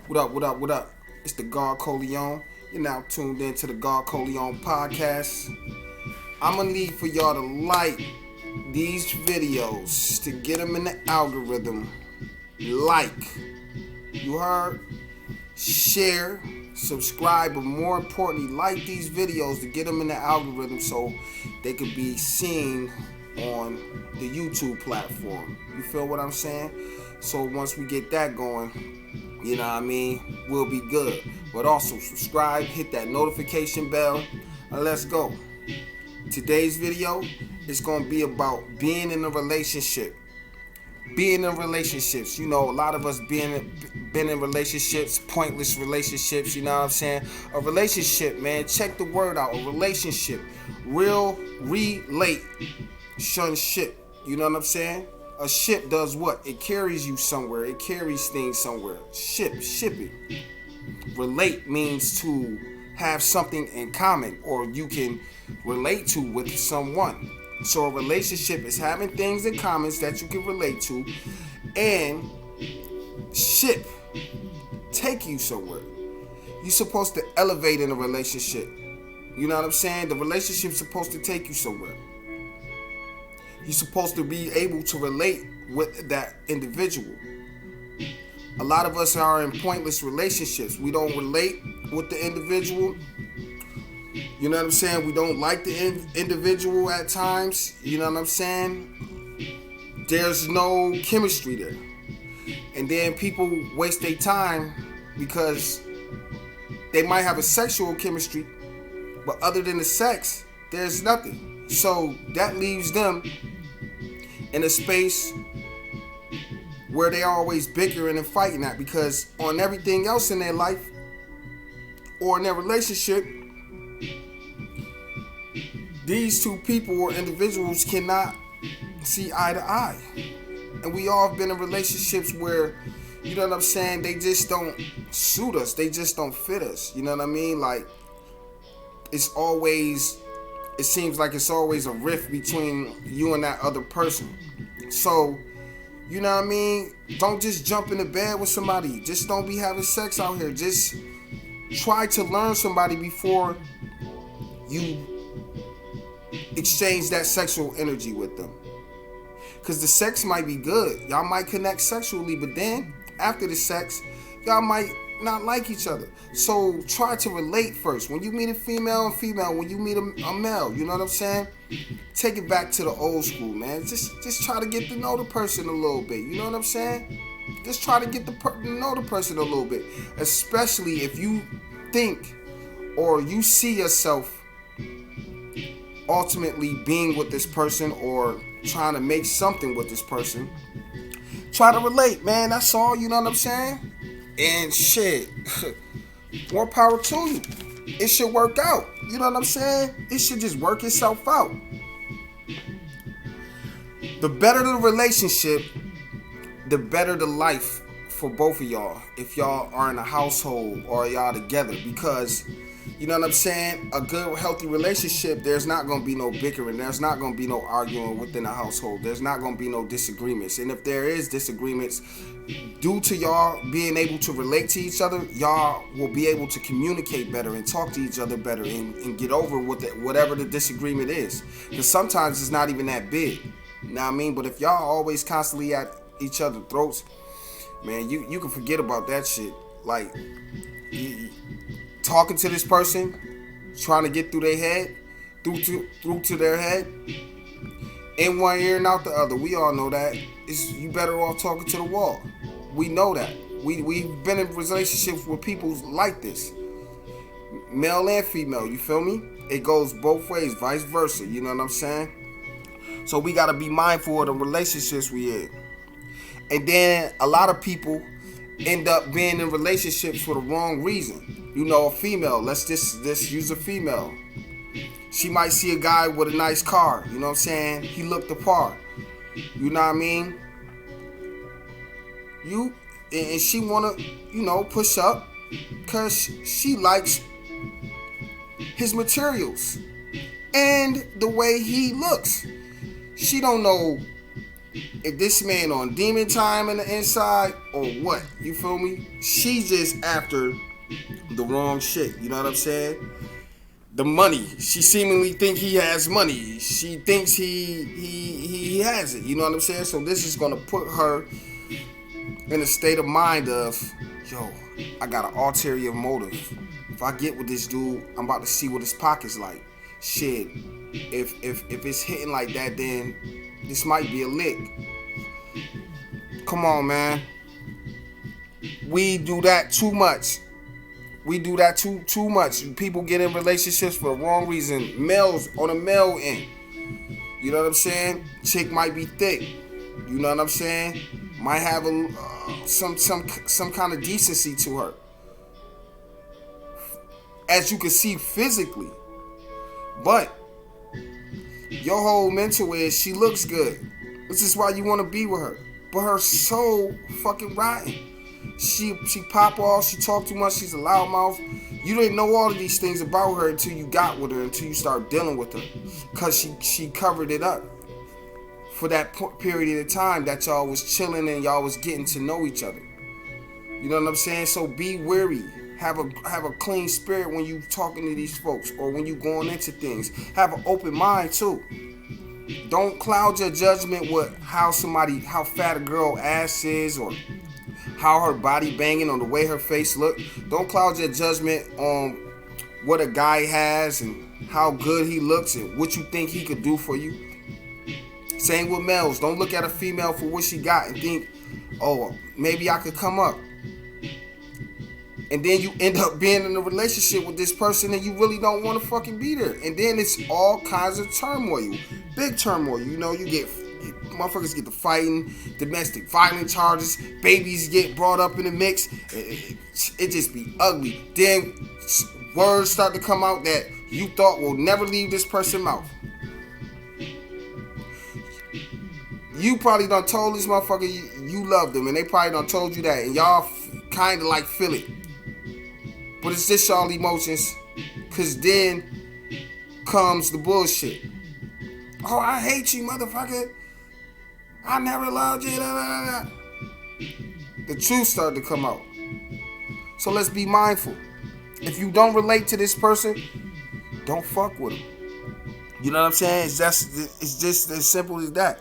What up, what up, what up? It's the God Coleon. You're now tuned in to the God Coleon podcast. I'm gonna need for y'all to like these videos to get them in the algorithm. Like, you heard? Share, subscribe, but more importantly, like these videos to get them in the algorithm so they could be seen on the YouTube platform. You feel what I'm saying? So once we get that going, you know what I mean, we'll be good. But also subscribe, hit that notification bell, and let's go. Today's video is gonna be about being in a relationship. Being in relationships, you know, a lot of us been in relationships, pointless relationships, you know what I'm saying? A relationship, man, check the word out. A relationship. Real relate shun ship. You know what I'm saying? A ship does what? It carries you somewhere. It carries things somewhere. Ship it. Relate means to have something in common or you can relate to with someone. So a relationship is having things in common that you can relate to and ship take you somewhere. You're supposed to elevate in a relationship. You know what I'm saying? The relationship's supposed to take you somewhere. You're supposed to be able to relate with that individual. A lot of us are in pointless relationships. We don't relate with the individual. You know what I'm saying? We don't like the individual at times. You know what I'm saying? There's no chemistry there. And then people waste their time because they might have a sexual chemistry, but other than the sex, there's nothing. So that leaves them in a space where they are always bickering and fighting at because on everything else in their life or in their relationship, these two people or individuals cannot see eye to eye. And we all have been in relationships where, you know what I'm saying, they just don't suit us. They just don't fit us. You know what I mean? Like, it seems like it's always a rift between you and that other person. So, you know what I mean? Don't just jump into bed with somebody. Just don't be having sex out here. Just try to learn somebody before you exchange that sexual energy with them. Because the sex might be good. Y'all might connect sexually, but then after the sex, y'all might not like each other. So try to relate first. When you meet a female, when you meet a male, you know what I'm saying? Take it back to the old school, man. Just try to get to know the person a little bit. You know what I'm saying? Just try to get to know the person a little bit. Especially if you think or you see yourself ultimately being with this person or trying to make something with this person. Try to relate, man. That's all, you know what I'm saying? And shit, more power to you. It should work out. You know what I'm saying? It should just work itself out. The better the relationship, the better the life for both of y'all. If y'all are in a household or y'all together. Because, you know what I'm saying? A good, healthy relationship, there's not going to be no bickering. There's not going to be no arguing within a household. There's not going to be no disagreements. And if there is disagreements, due to y'all being able to relate to each other, y'all will be able to communicate better and talk to each other better and get over with it, whatever the disagreement is. Because sometimes it's not even that big. You know what I mean? But if y'all always constantly at each other's throats, man, you can forget about that shit. Like, talking to this person, trying to get through their head, through to their head, in one ear and out the other. We all know that. You better off talking to the wall. We know that. We've been in relationships with people like this. Male and female, you feel me? It goes both ways, vice versa, you know what I'm saying? So we gotta be mindful of the relationships we in. And then a lot of people end up being in relationships for the wrong reason. You know, a female, let's just use a female. She might see a guy with a nice car, you know what I'm saying? He looked the part. You know what I mean? And she wanna, push up because she likes his materials and the way he looks. She don't know if this man on demon time in the inside or what. You feel me? She's just after the wrong shit. You know what I'm saying? The money. She seemingly think he has money. She thinks he has it. You know what I'm saying? So this is gonna put her in a state of mind of, yo, I got an ulterior motive. If I get with this dude, I'm about to see what his pocket's like. Shit. If it's hitting like that, then this might be a lick. Come on, man. We do that too much. We do that too much. People get in relationships for the wrong reason. Males on the male end. You know what I'm saying? Chick might be thick. You know what I'm saying? Might have some kind of decency to her. As you can see physically. But your whole mental is she looks good. This is why you want to be with her. But her soul fucking rotten. She pop off, she talk too much, she's a loudmouth. You didn't know all of these things about her until you got with her, until you start dealing with her. Because she covered it up for that period of time that y'all was chilling and y'all was getting to know each other. You know what I'm saying? So be wary. Have a clean spirit when you talking to these folks or when you going into things. Have an open mind too. Don't cloud your judgment with how fat a girl ass is or how her body banging or the way her face look. Don't cloud your judgment on what a guy has and how good he looks and what you think he could do for you. Same with males. Don't look at a female for what she got and think, oh, maybe I could come up. And then you end up being in a relationship with this person and you really don't want to fucking be there. And then it's all kinds of turmoil. Big turmoil. You know, motherfuckers get to fighting, domestic violence charges, babies get brought up in the mix. It just be ugly. Then words start to come out that you thought will never leave this person's mouth. You probably done told this motherfucker you love them, and they probably done told you that, and y'all kind of like feel it. But it's just y'all emotions, because then comes the bullshit. Oh, I hate you, motherfucker. I never loved you. The truth started to come out. So let's be mindful. If you don't relate to this person, don't fuck with them. You know what I'm saying? It's just as simple as that.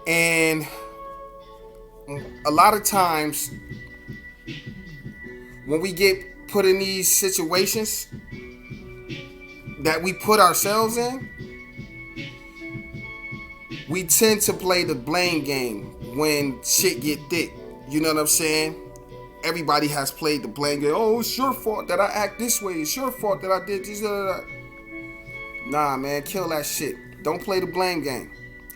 And a lot of times when we get put in these situations that we put ourselves in, we tend to play the blame game when shit get thick. You know what I'm saying? Everybody has played the blame game. Oh, it's your fault that I act this way. It's your fault that I did this. Nah, man, kill that shit. Don't play the blame game.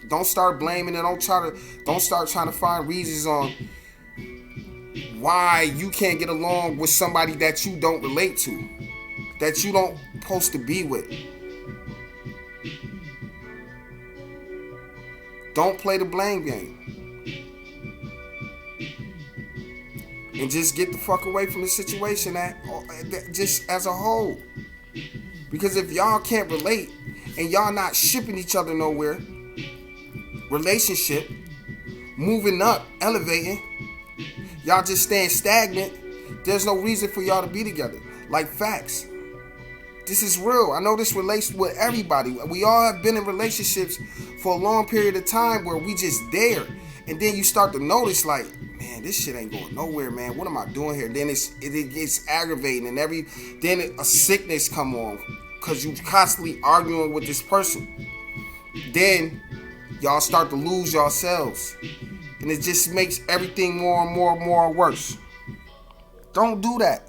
Don't start blaming and don't start trying to find reasons on why you can't get along with somebody that you don't relate to, that you don't supposed to be with. Don't play the blame game. And just get the fuck away from the situation just as a whole. Because if y'all can't relate and y'all not shipping each other nowhere, relationship, moving up, elevating, y'all just staying stagnant, there's no reason for y'all to be together. Like facts. This is real. I know this relates with everybody. We all have been in relationships for a long period of time where we just there. And then you start to notice like, man, this shit ain't going nowhere, man. What am I doing here? Then it gets aggravating and then a sickness come on because you constantly arguing with this person. Then y'all start to lose yourselves. And it just makes everything more and more and more worse. Don't do that.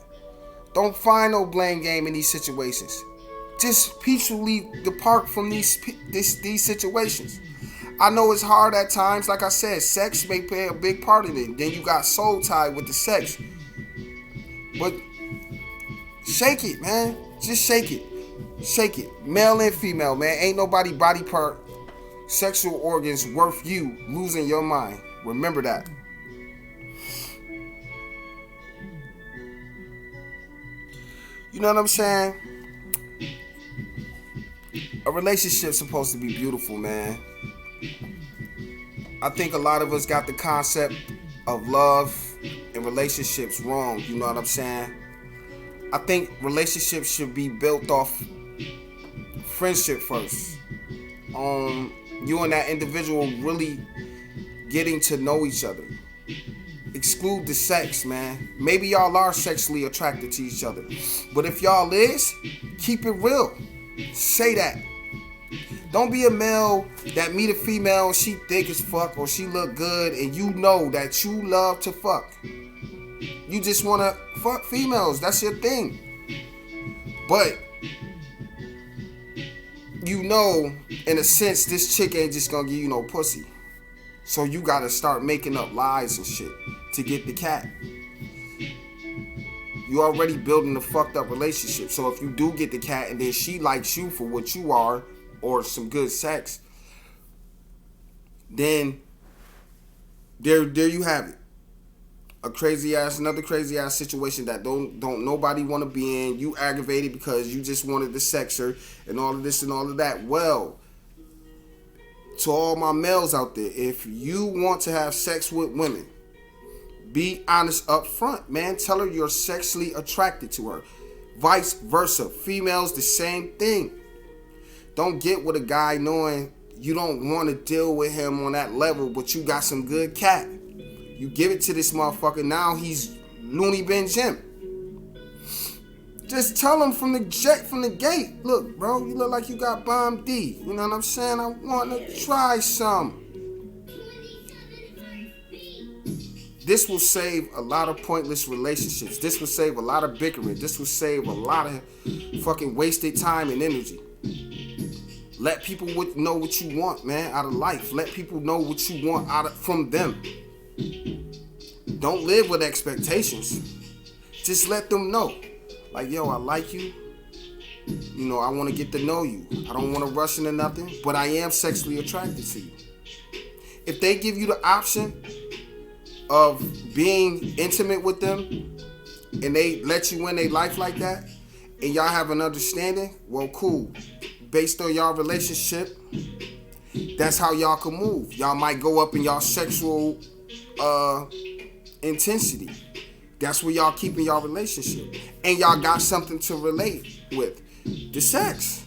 Don't find no blame game in these situations. Just peacefully depart from these situations. I know it's hard at times. Like I said, sex may play a big part of it. Then you got soul tied with the sex. But shake it, man. Just shake it. Shake it. Male and female, man. Ain't nobody body part, sexual organs worth you losing your mind. Remember that. You know what I'm saying? A relationship's supposed to be beautiful, man. I think a lot of us got the concept of love and relationships wrong. You know what I'm saying? I think relationships should be built off friendship first. You and that individual really getting to know each other. Exclude the sex, man. Maybe y'all are sexually attracted to each other, but if y'all is, keep it real. Say that. Don't be a male that meet a female, she thick as fuck or she look good, and you know that you love to fuck. You just wanna fuck females. That's your thing. But you know, in a sense, this chick ain't just gonna give you no pussy. So you gotta start making up lies and shit to get the cat. You already building a fucked up relationship. So if you do get the cat and then she likes you for what you are, or some good sex, then there you have it. Another crazy ass situation that don't nobody want to be in. You aggravated because you just wanted to sex her and all of this and all of that. Well, to all my males out there, if you want to have sex with women, be honest up front, man. Tell her you're sexually attracted to her. Vice versa. Females, the same thing. Don't get with a guy knowing you don't want to deal with him on that level, but you got some good cat. You give it to this motherfucker, now he's Looney Bin Jim. Just tell him from the gate, look, bro, you look like you got bomb D. You know what I'm saying? I want to try some. This will save a lot of pointless relationships. This will save a lot of bickering. This will save a lot of fucking wasted time and energy. Let people know what you want, man, out of life. Let people know what you want from them. Don't live with expectations. Just let them know. Like, yo, I like you. You know, I want to get to know you. I don't want to rush into nothing, but I am sexually attracted to you. If they give you the option of being intimate with them and they let you in their life like that and y'all have an understanding, well, cool. Based on y'all relationship, that's how y'all can move. Y'all might go up in y'all sexual intensity. That's where y'all keeping y'all relationship. And y'all got something to relate with. The sex.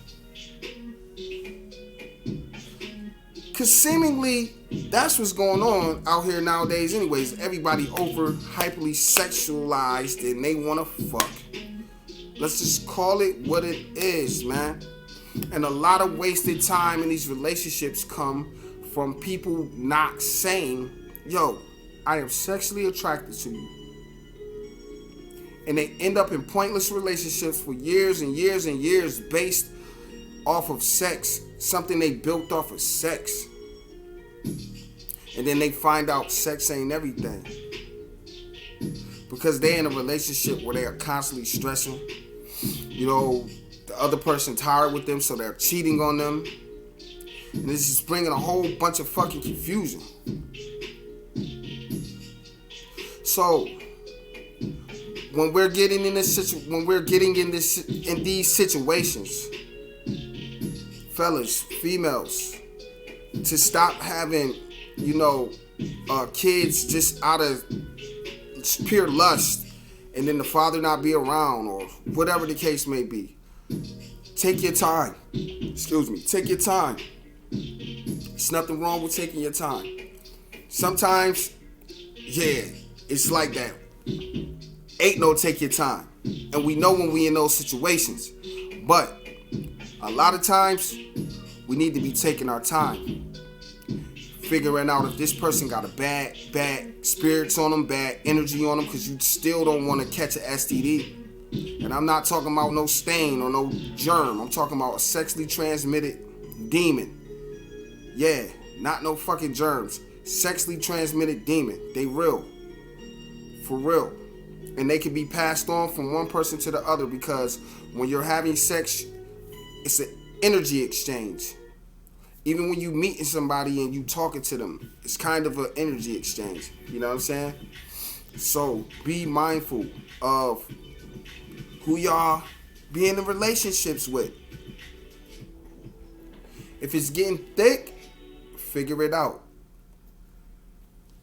Cause seemingly that's what's going on out here nowadays anyways. Everybody over hyperly sexualized and they wanna fuck. Let's just call it what it is, man. And a lot of wasted time in these relationships come from people not saying, yo, I am sexually attracted to you. And they end up in pointless relationships for years and years and years based off of sex, something they built off of sex. And then they find out sex ain't everything. Because they're in a relationship where they are constantly stressing. You know, the other person tired with them, so they're cheating on them. And this is bringing a whole bunch of fucking confusion. So when we're getting in these situations, fellas, females, to stop having, you know, kids just out of pure lust, and then the father not be around, or whatever the case may be. Take your time. Take your time. There's nothing wrong with taking your time. Sometimes, yeah, it's like that. Ain't no take your time. And we know when we in those situations. But a lot of times, we need to be taking our time. Figuring out if this person got a bad spirits on them, bad energy on them, because you still don't want to catch an STD. And I'm not talking about no stain or no germ. I'm talking about a sexually transmitted demon. Yeah, not no fucking germs. Sexually transmitted demon. They real. For real. And they can be passed on from one person to the other, because when you're having sex, it's an energy exchange. Even when you meeting somebody and you talking to them, it's kind of an energy exchange. You know what I'm saying? So be mindful of who y'all be in the relationships with. If it's getting thick, figure it out.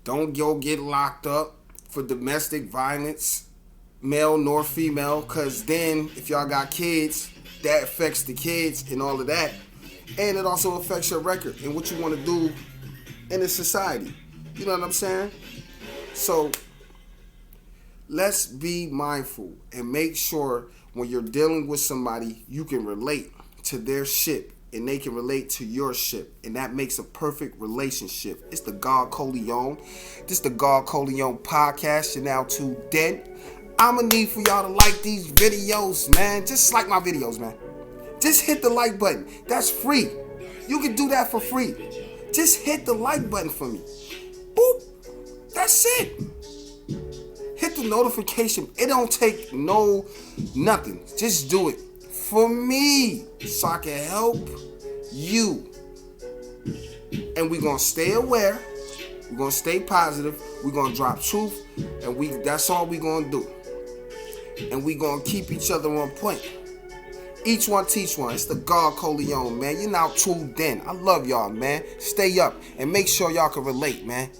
Don't go get locked up for domestic violence, male nor female, because then if y'all got kids, that affects the kids and all of that. And it also affects your record and what you want to do in the society. You know what I'm saying? So let's be mindful and make sure when you're dealing with somebody, you can relate to their shit and they can relate to your shit. And that makes a perfect relationship. It's the God Coleon. This is the God Coleon podcast. You're now tuned in. I'ma need for y'all to like these videos, man. Just like my videos, man. Just hit the like button. That's free. You can do that for free. Just hit the like button for me. Boop. That's it. Hit the notification. It don't take nothing. Just do it for me so I can help you. And we're going to stay aware. We're going to stay positive. We're going to drop truth. And that's all we're going to do. And we're going to keep each other on point. Each one teach one. It's the God Coleon, man. You're now tuned in. I love y'all, man. Stay up and make sure y'all can relate, man.